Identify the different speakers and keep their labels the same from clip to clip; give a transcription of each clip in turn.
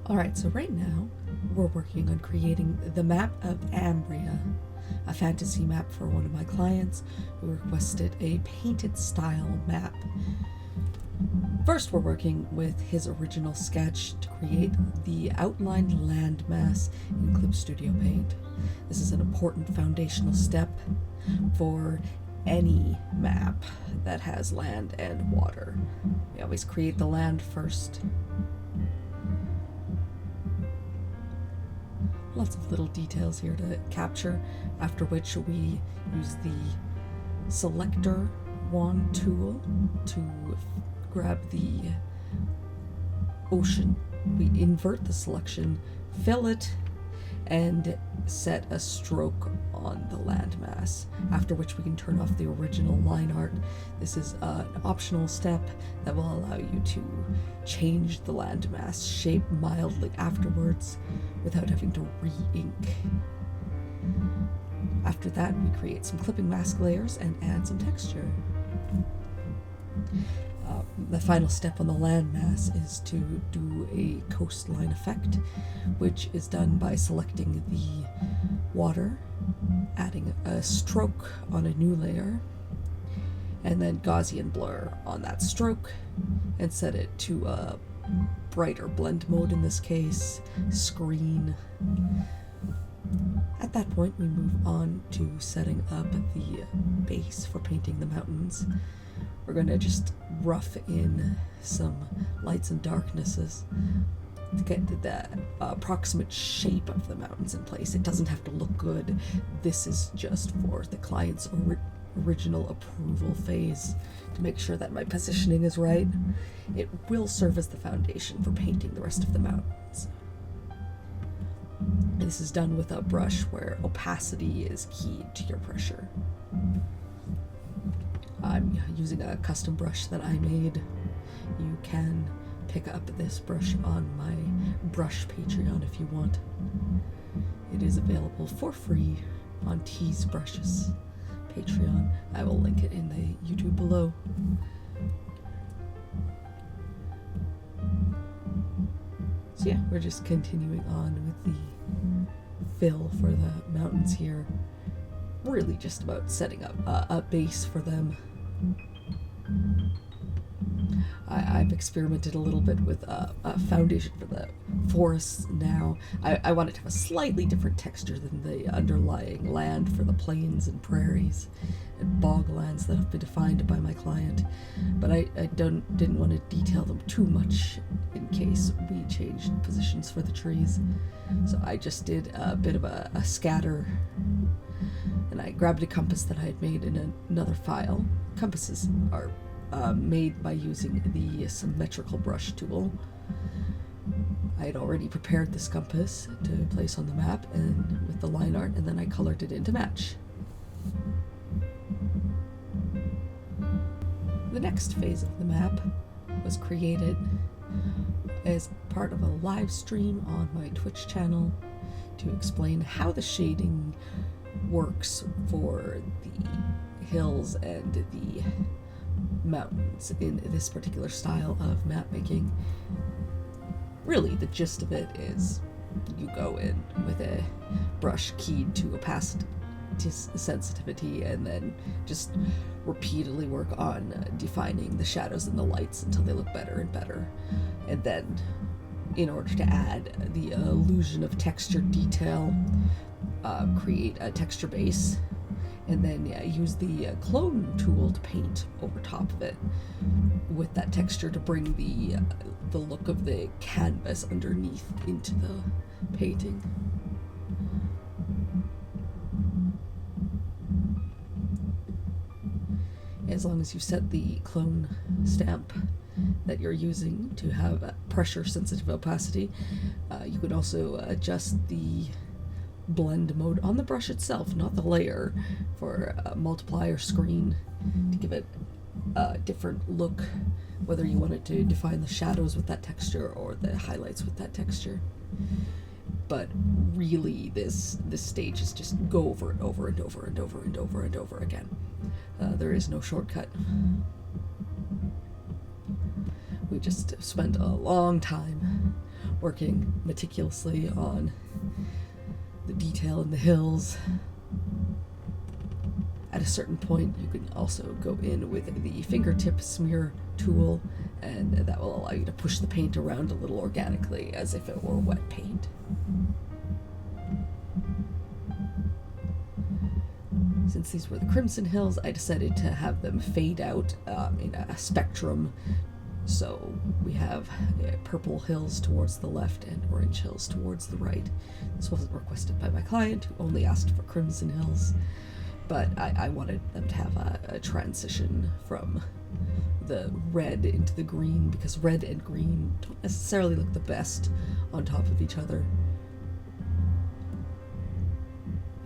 Speaker 1: Alright, so right now we're working on creating the Map of Ambria, a fantasy map for one of my clients who requested a painted style map. First, we're working with his original sketch to create the outlined landmass in Clip Studio Paint. This is an important foundational step for any map that has land and water. We always create the land first. Lots of little details here to capture, after which we use the selector wand tool to grab the ocean. We invert the selection, fill it, and set a stroke on the landmass, after which we can turn off the original line art. This is an optional step that will allow you to change the landmass shape mildly afterwards without having to re-ink. After that, we create some clipping mask layers and add some texture. The final step on the landmass is to do a coastline effect, which is done by selecting the water, adding a stroke on a new layer, and then Gaussian blur on that stroke, and set it to a brighter blend mode, in this case, screen. At that point, we move on to setting up the base for painting the mountains. We're going to just rough in some lights and darknesses to get the approximate shape of the mountains in place. It doesn't have to look good. This is just for the client's original approval phase to make sure that my positioning is right. It will serve as the foundation for painting the rest of the mountains. This is done with a brush where opacity is keyed to your pressure. I'm using a custom brush that I made. You can pick up this brush on my brush Patreon if you want. It is available for free on Tease Brushes Patreon. I will link it in the YouTube below. So yeah, we're just continuing on with the fill for the mountains here. Really just about setting up a base for them. I've experimented a little bit with a foundation for the forests now. I want it to have a slightly different texture than the underlying land for the plains and prairies and boglands that have been defined by my client, but I didn't want to detail them too much in case we changed positions for the trees. So I just did a bit of a scatter, and I grabbed a compass that I had made in another file. Compasses are made by using the symmetrical brush tool. I had already prepared this compass to place on the map and with the line art, and then I colored it in to match. The next phase of the map was created as part of a live stream on my Twitch channel to explain how the shading works for the hills and the mountains in this particular style of map making. Really, the gist of it is you go in with a brush keyed to opacity sensitivity and then just repeatedly work on defining the shadows and the lights until they look better and better. And then, in order to add the illusion of texture detail, create a texture base, and then use the clone tool to paint over top of it with that texture to bring the look of the canvas underneath into the painting. As long as you set the clone stamp that you're using to have pressure sensitive opacity, you could also adjust the blend mode on the brush itself, not the layer, for a multiplier screen to give it a different look, whether you wanted to define the shadows with that texture or the highlights with that texture. But really, this stage is just go over and over and over and over and over and over again. There is no shortcut. We just spent a long time working meticulously on the detail in the hills. At a certain point, you can also go in with the fingertip smear tool, and that will allow you to push the paint around a little organically as if it were wet paint. Since these were the Crimson Hills, I decided to have them fade out in a spectrum. So we have purple hills towards the left and orange hills towards the right. This wasn't requested by my client, who only asked for Crimson Hills, but I wanted them to have a transition from the red into the green, because red and green don't necessarily look the best on top of each other.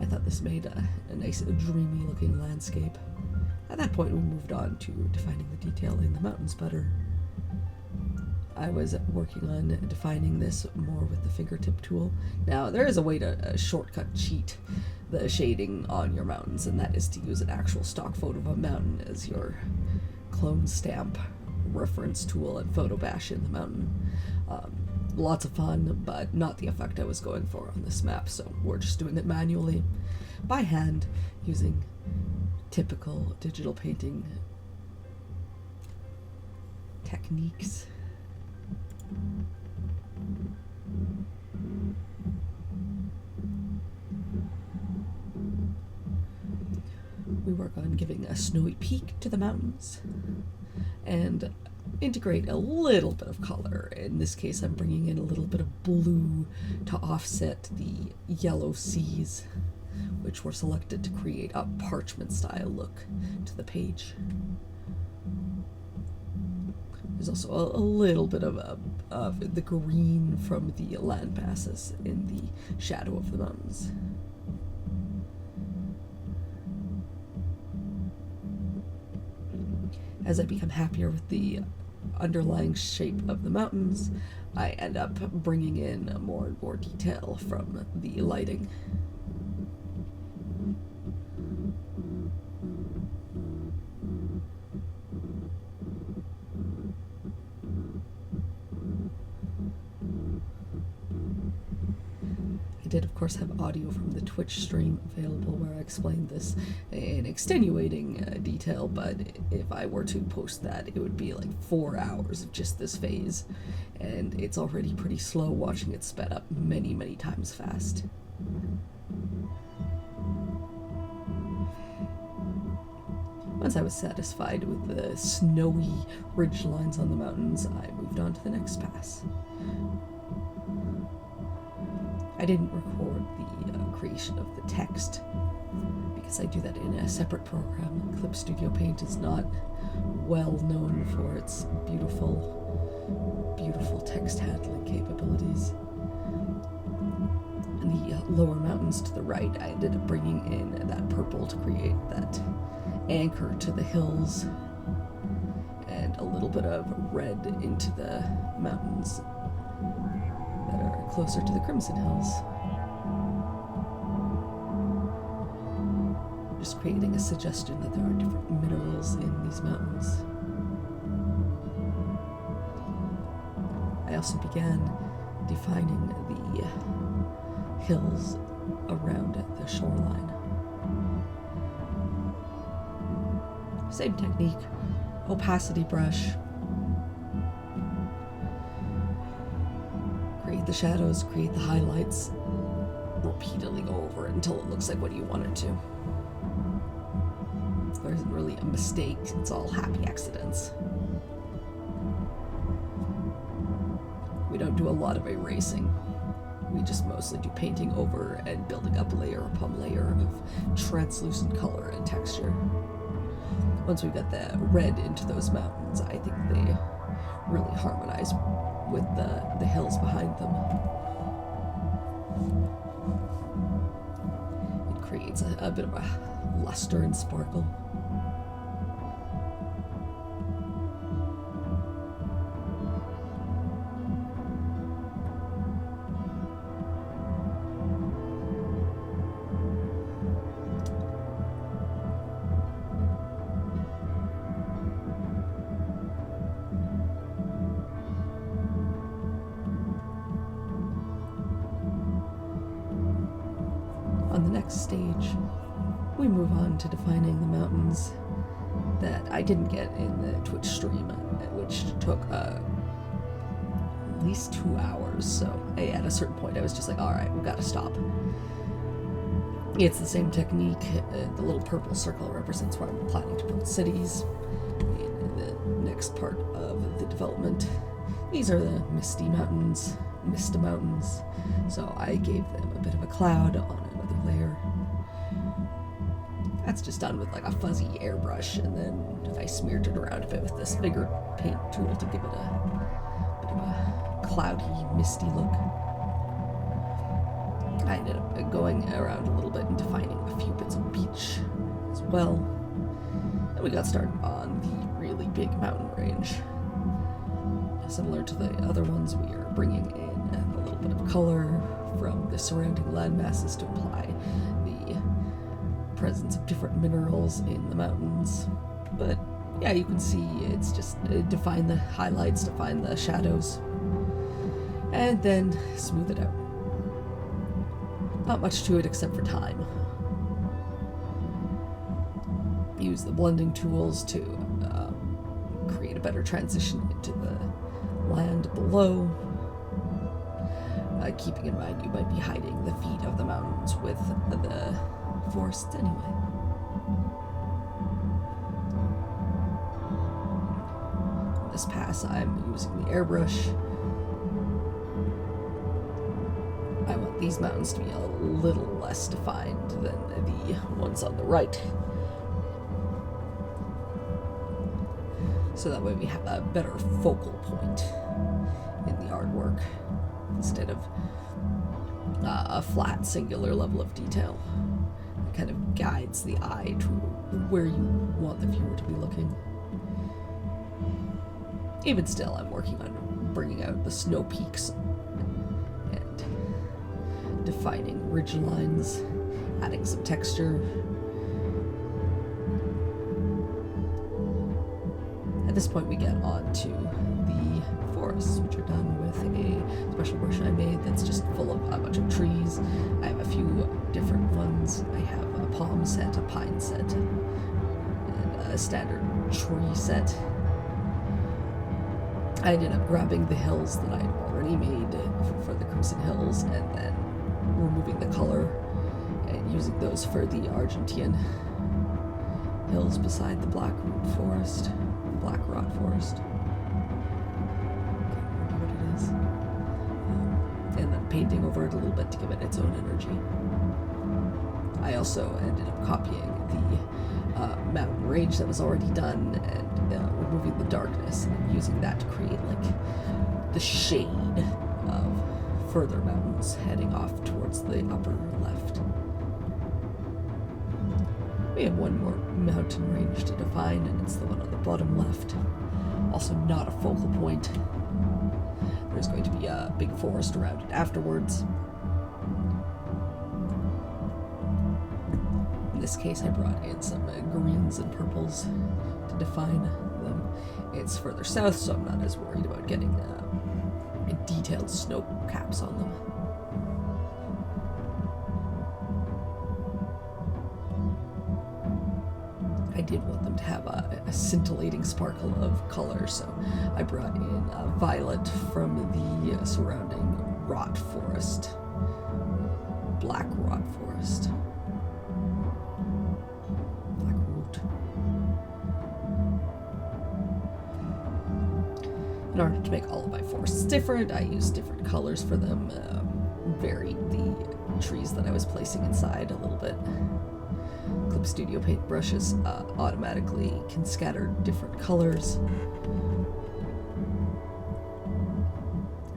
Speaker 1: I thought this made a nice, dreamy looking landscape. At that point, we moved on to defining the detail in the mountains better. I was working on defining this more with the fingertip tool. Now, there is a way to shortcut cheat the shading on your mountains, and that is to use an actual stock photo of a mountain as your clone stamp reference tool and photo bash in the mountain. Lots of fun, but not the effect I was going for on this map, so we're just doing it manually, by hand, using typical digital painting techniques. We work on giving a snowy peak to the mountains and integrate a little bit of color. In this case, I'm bringing in a little bit of blue to offset the yellow seas, which were selected to create a parchment style look to the page. There's also a little bit of the green from the land masses in the shadow of the mountains. As I become happier with the underlying shape of the mountains, I end up bringing in more and more detail from the lighting. I did, of course, have audio from the Twitch stream available where I explained this in extenuating detail, but if I were to post that, it would be like 4 hours of just this phase, and it's already pretty slow watching it sped up many, many times fast. Once I was satisfied with the snowy ridge lines on the mountains, I moved on to the next pass. I didn't record the creation of the text because I do that in a separate program. Clip Studio Paint is not well known for its beautiful, beautiful text handling capabilities. In the lower mountains to the right, I ended up bringing in that purple to create that anchor to the hills, and a little bit of red into the mountains that are closer to the Crimson Hills. Just creating a suggestion that there are different minerals in these mountains. I also began defining the hills around the shoreline. Same technique, opacity brush. Create the shadows, create the highlights, repeatedly go over it until it looks like what you want it to. There isn't really a mistake, it's all happy accidents. We don't do a lot of erasing. We just mostly do painting over and building up layer upon layer of translucent color and texture. Once we get the red into those mountains, I think they really harmonize with the hills behind them. It creates a bit of a luster and sparkle. On the next stage, we move on to defining the mountains that I didn't get in the Twitch stream, which took at least 2 hours. So at a certain point, I was just like, all right, we've got to stop. It's the same technique. The little purple circle represents where I'm planning to build cities in the next part of the development. These are the Mista Mountains. So I gave them a bit of a cloud on another layer. That's just done with like a fuzzy airbrush, and then I smeared it around a bit with this bigger paint tool to give it a bit of a cloudy, misty look. I ended up going around a little bit and defining a few bits of beach as well. And we got started on the really big mountain range. Similar to the other ones, we are bringing in a little bit of color from the surrounding land masses to imply the presence of different minerals in the mountains. But yeah, you can see it's just define the highlights, define the shadows, and then smooth it out. Not much to it except for time. Use the blending tools to create a better transition into the land below. Keeping in mind you might be hiding the feet of the mountains with the forests anyway. This pass I'm using the airbrush. I want these mountains to be a little less defined than the ones on the right. So that way we have a better focal point in the artwork instead of a flat singular level of detail. It kind of guides the eye to where you want the viewer to be looking. Even still, I'm working on bringing out the snow peaks and defining ridge lines, adding some texture. At this point we get on to the forests, which are done with a special brush I made that's just full of a bunch of trees. I have a few different ones. I have a palm set, a pine set, and a standard tree set. I ended up grabbing the hills that I had already made for the Crimson Hills and then removing the color and using those for the Argentine hills beside the Black Rot Forest. Can't remember what it is. And then painting over it a little bit to give it its own energy. I also ended up copying the mountain range that was already done and removing the darkness and using that to create like the shade of further mountains heading off towards the upper left. We have one more mountain range to define, and it's the one on the bottom left. Also not a focal point. There's going to be a big forest around it afterwards. In this case, I brought in some greens and purples to define them. It's further south, so I'm not as worried about getting detailed snow caps on them. I did want them to have a scintillating sparkle of color, so I brought in violet from the surrounding rot forest, black rot forest. Black root. In order to make all of my forests different, I used different colors for them, varied the trees that I was placing inside a little bit. Clip Studio paint brushes automatically can scatter different colors.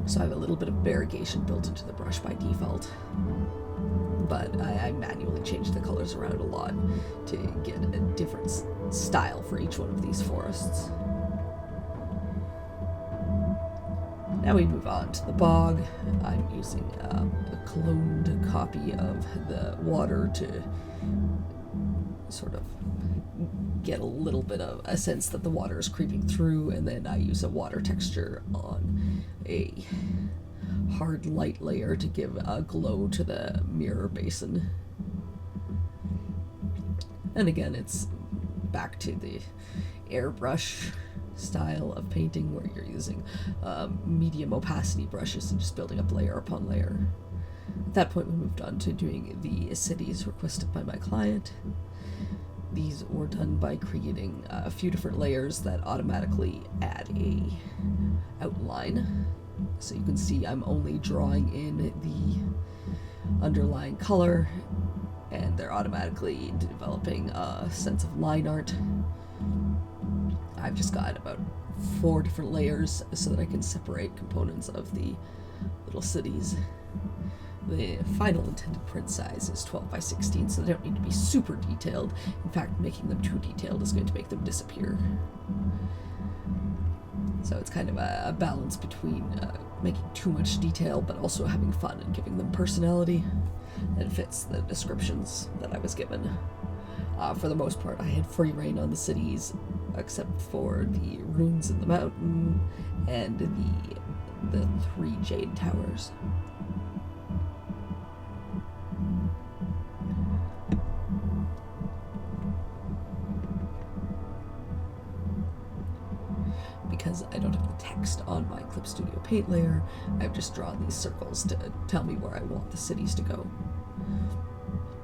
Speaker 1: So I have a little bit of variegation built into the brush by default. But I manually change the colors around a lot to get a different style for each one of these forests. Now we move on to the bog. I'm using a cloned copy of the water to sort of get a little bit of a sense that the water is creeping through, and then I use a water texture on a hard light layer to give a glow to the mirror basin. And again, it's back to the airbrush style of painting where you're using medium opacity brushes and just building up layer upon layer. At that point, we moved on to doing the cities requested by my client. These were done by creating a few different layers that automatically add a outline. So you can see I'm only drawing in the underlying color, and they're automatically developing a sense of line art. I've just got about 4 different layers so that I can separate components of the little cities. The final intended print size is 12 by 16, so they don't need to be super detailed. In fact, making them too detailed is going to make them disappear. So it's kind of a balance between making too much detail but also having fun and giving them personality. It fits the descriptions that I was given. For the most part, I had free reign on the cities, except for the runes in the mountain and the 3 jade towers. Because I don't have the text on my Clip Studio Paint layer, I've just drawn these circles to tell me where I want the cities to go.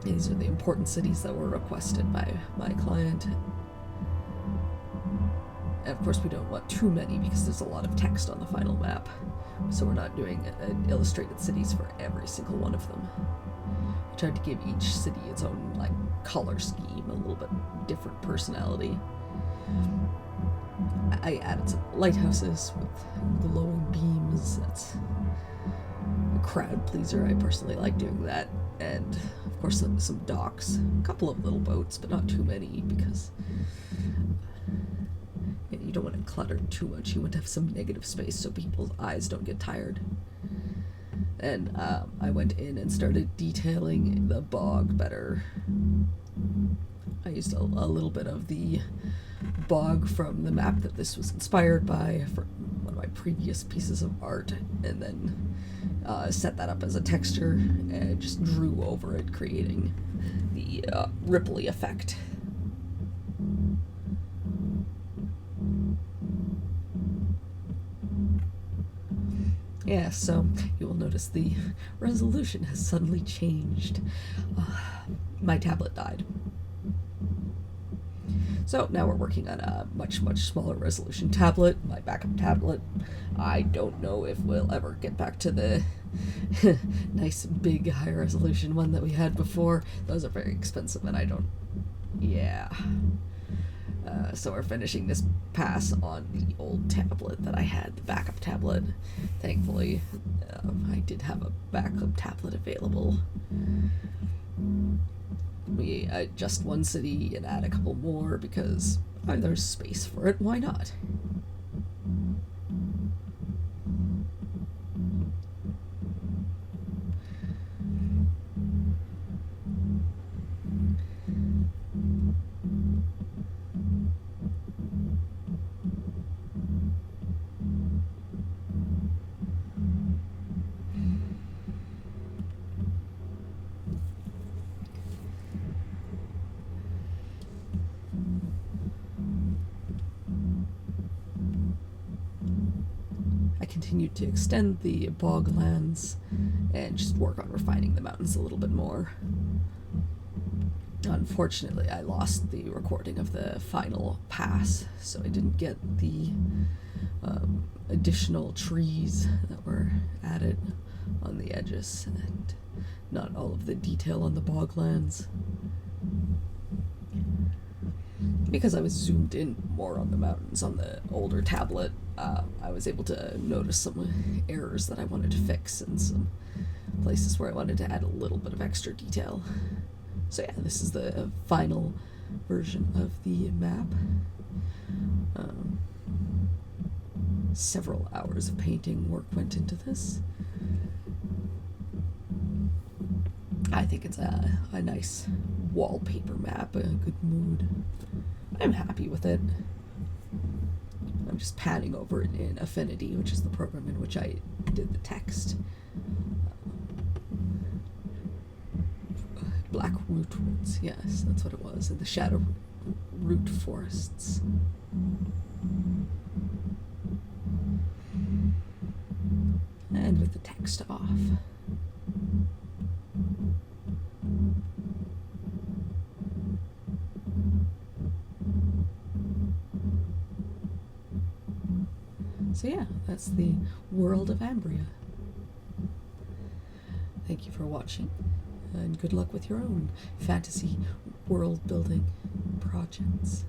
Speaker 1: These are the important cities that were requested by my client. And of course we don't want too many because there's a lot of text on the final map. So we're not doing illustrated cities for every single one of them. I tried to give each city its own color scheme, a little bit different personality. I added some lighthouses with glowing beams. That's a crowd pleaser. I personally like doing that. And of course some docks, a couple of little boats, but not too many because you don't want to clutter too much. You want to have some negative space so people's eyes don't get tired. And I went in and started detailing the bog better. I used a little bit of the bog from the map that this was inspired by for one of my previous pieces of art, and then set that up as a texture and just drew over it, creating the ripply effect. Yeah, so you will notice the resolution has suddenly changed. My tablet died. So now we're working on a much, much smaller resolution tablet, my backup tablet. I don't know if we'll ever get back to the nice, big, high resolution one that we had before. Those are very expensive and I don't... Yeah. So we're finishing this pass on the old tablet that I had, the backup tablet. Thankfully, I did have a backup tablet available. We adjust one city and add a couple more because there's space for it. Why not? Continued to extend the boglands and just work on refining the mountains a little bit more. Unfortunately, I lost the recording of the final pass, so I didn't get the additional trees that were added on the edges and not all of the detail on the boglands. Because I was zoomed in more on the mountains on the older tablet, I was able to notice some errors that I wanted to fix and some places where I wanted to add a little bit of extra detail. So yeah, this is the final version of the map. Several hours of painting work went into this. I think it's a nice wallpaper map, a good mood. I'm happy with it. I'm just padding over it in Affinity, which is the program in which I did the text. Black rootwoods, yes, that's what it was, in the shadow root forests. And with the text off. So yeah, that's the world of Ambria. Thank you for watching, and good luck with your own fantasy world building projects.